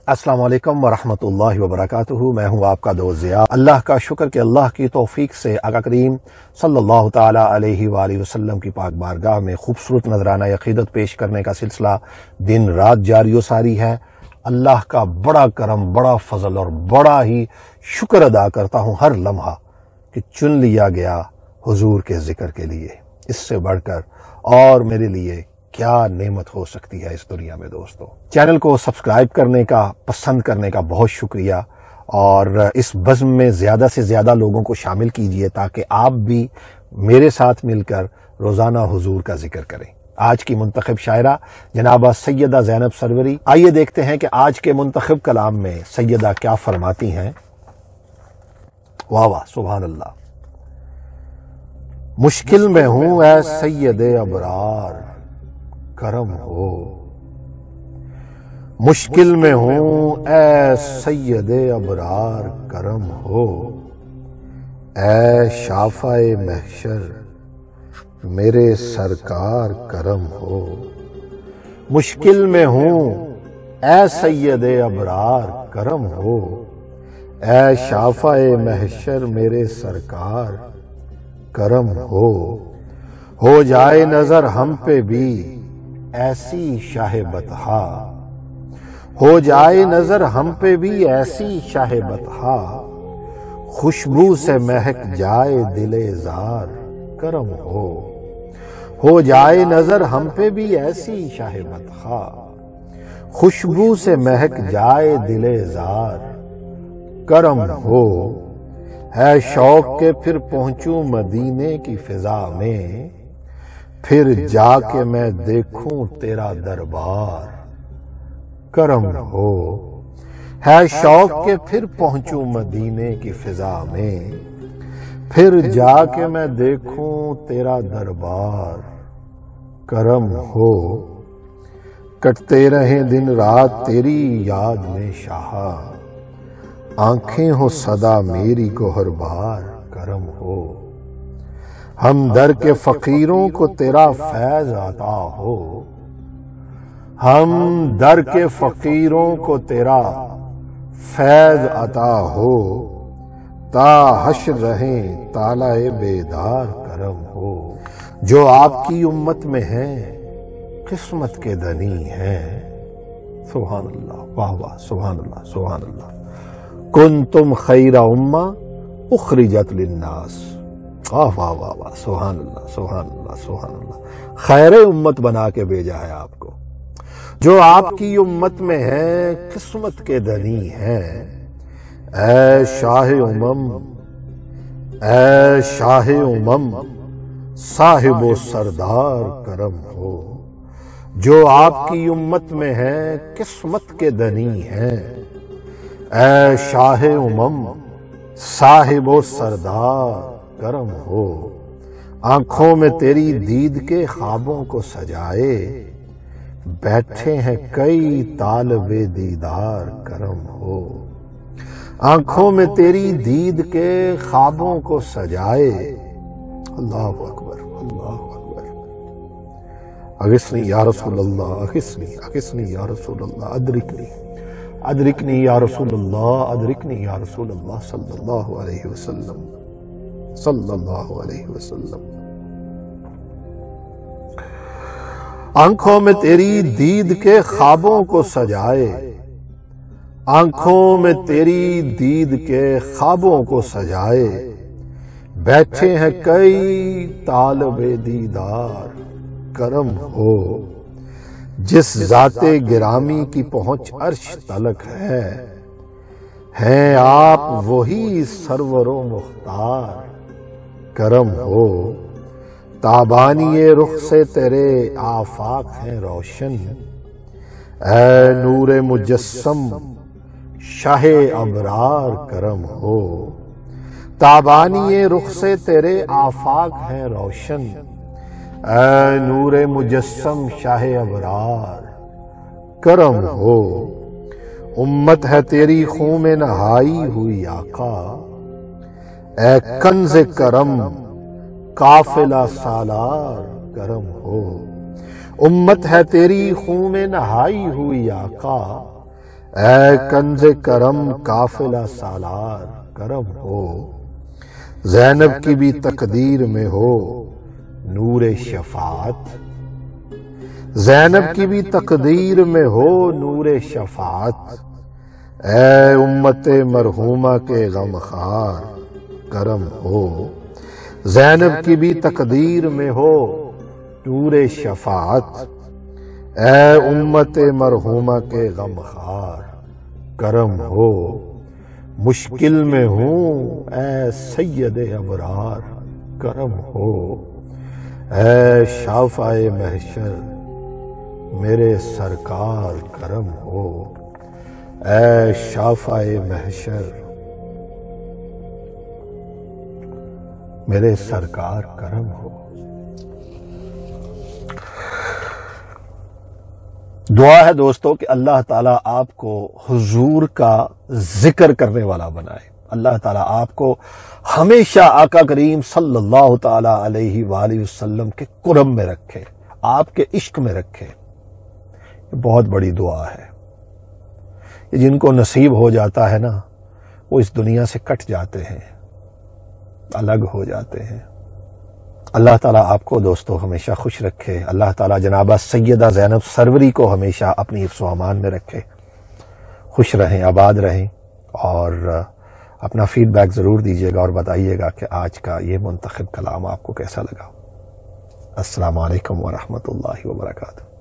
السلام علیکم ورحمۃ اللہ وبرکاتہ۔ میں ہوں آپ کا دوست ضیاء۔ اللہ کا شکر کہ اللہ کی توفیق سے آقا کریم صلی اللہ تعالی علیہ وآلہ وسلم کی پاک بارگاہ میں خوبصورت نذرانہ عقیدت پیش کرنے کا سلسلہ دن رات جاری و ساری ہے۔ اللہ کا بڑا کرم، بڑا فضل اور بڑا ہی شکر ادا کرتا ہوں ہر لمحہ کہ چن لیا گیا حضور کے ذکر کے لیے۔ اس سے بڑھ کر اور میرے لیے کیا نعمت ہو سکتی ہے اس دنیا میں دوستو۔ چینل کو سبسکرائب کرنے کا، پسند کرنے کا بہت شکریہ، اور اس بزم میں زیادہ سے زیادہ لوگوں کو شامل کیجئے تاکہ آپ بھی میرے ساتھ مل کر روزانہ حضور کا ذکر کریں۔ آج کی منتخب شاعرہ جنابہ سیدہ زینب سروری۔ آئیے دیکھتے ہیں کہ آج کے منتخب کلام میں سیدہ کیا فرماتی ہیں۔ واہ واہ، سبحان اللہ۔ مشکل میں ہوں اے سید ابرار کرم ہو، مشکل میں ہوں اے سید ابرار کرم ہو، اے شافع محشر میرے سرکار کرم ہو۔ مشکل میں ہوں اے سید ابرار کرم ہو، اے شافع محشر میرے سرکار کرم ہو جائے نظر ہم پہ بھی ایسی شاہ بطحا، ہو جائے نظر ہم پہ بھی ایسی شاہ بطحا، خوشبو سے مہک جائے دل زار کرم ہو جائے نظر ہم پہ بھی ایسی شاہ بطحا، خوشبو سے مہک جائے دل زار کرم ہو۔ ہے شوق کے پھر پہنچوں مدینے کی فضا میں، پھر جا کے میں دیکھوں تیرا دربار کرم ہو۔ ہے شوق کے پھر پہنچوں مدینے کی فضا میں، پھر جا کے میں دیکھوں تیرا دربار کرم ہو۔ کٹتے رہیں دن رات تیری یاد میں شاہا، آنکھیں ہو صدا میری گوہر بار کرم ہو۔ ہم در کے فقیروں کو تیرا فیض عطا ہو، ہم در کے فقیروں کو تیرا فیض عطا ہو، تا حشر رہیں طالع بیدار کرم ہو۔ جو آپ کی امت میں ہیں قسمت کے دنی ہیں، سبحان اللہ، واہ واہ، سبحان اللہ، سبحان اللہ۔ کنتم خیر امہ اخرجت للناس، واہ واہ واہ واہ، سبحان اللہ، سبحان اللہ، سبحان اللہ۔ خیر امت بنا کے بھیجا ہے آپ کو۔ جو آپ کی امت میں ہیں قسمت کے دنی ہیں، اے شاہ امم، اے شاہ امم صاحب و سردار کرم ہو۔ جو آپ کی امت میں ہیں قسمت کے دنی ہیں، اے شاہ امم صاحب و سردار کرم ہو۔ آنکھوں میں تیری دید کے خوابوں کو سجائے، بیٹھے ہیں کئی طالب دیدار کرم ہو۔ آنکھوں میں تیری دید کے خوابوں کو سجائے، اللہ اکبر، اللہ اکبر۔ اغثنی یا رسول اللہ، اغثنی، اغثنی یا رسول اللہ، ادرکنی، ادرکنی یا رسول اللہ، ادرکنی یا رسول اللہ صلی اللہ علیہ وسلم، صلی اللہ علیہ وسلم۔ آنکھوں میں تیری دید کے خوابوں کو سجائے، آنکھوں میں تیری دید کے خوابوں کو سجائے، بیٹھے ہیں کئی طالب دیدار کرم ہو۔ جس ذات گرامی کی پہنچ عرش تلک ہے، ہیں آپ وہی سرور و مختار کرم ہو۔ تابانی رخ سے تیرے آفاق ہیں روشن، اے نور مجسم شاہ ابرار کرم ہو۔ تابانی رخ سے تیرے آفاق ہیں روشن، اے نور مجسم شاہ ابرار کرم ہو۔ امت ہے تیری خون میں نہائی ہوئی آقا، اے کنز کرم قافلہ سالار کرم ہو۔ امت ہے تیری خون میں نہائی ہوئی آقا، اے کنز کرم قافلہ سالار کرم ہو، زینب کی بھی تقدیر میں ہو نور شفاعت، زینب کی بھی تقدیر میں ہو نور شفاعت، اے امت مرحومہ کے غمخوار کرم ہو، زینب کی بھی تقدیر میں ہو نور شفاعت، اے امت مرحومہ کے غمخوار کرم ہو، مشکل میں ہوں اے سید ابرار کرم ہو، اے شافع محشر میرے سرکار کرم ہو، اے شافع محشر میرے سرکار کرم ہو۔ دعا ہے دوستو کہ اللہ تعالیٰ آپ کو حضور کا ذکر کرنے والا بنائے، اللہ تعالیٰ آپ کو ہمیشہ آقا کریم صلی اللہ تعالیٰ علیہ وآلہ وسلم کے قرب میں رکھے، آپ کے عشق میں رکھے۔ یہ بہت بڑی دعا ہے، یہ جن کو نصیب ہو جاتا ہے نا وہ اس دنیا سے کٹ جاتے ہیں، الگ ہو جاتے ہیں۔ اللہ تعالیٰ آپ کو دوستو ہمیشہ خوش رکھے، اللہ تعالیٰ جنابہ سیدہ زینب سروری کو ہمیشہ اپنی حفظ و امان میں رکھے۔ خوش رہیں، آباد رہیں، اور اپنا فیڈ بیک ضرور دیجیے گا اور بتائیے گا کہ آج کا یہ منتخب کلام آپ کو کیسا لگا۔ السلام علیکم ورحمۃ اللہ وبرکاتہ۔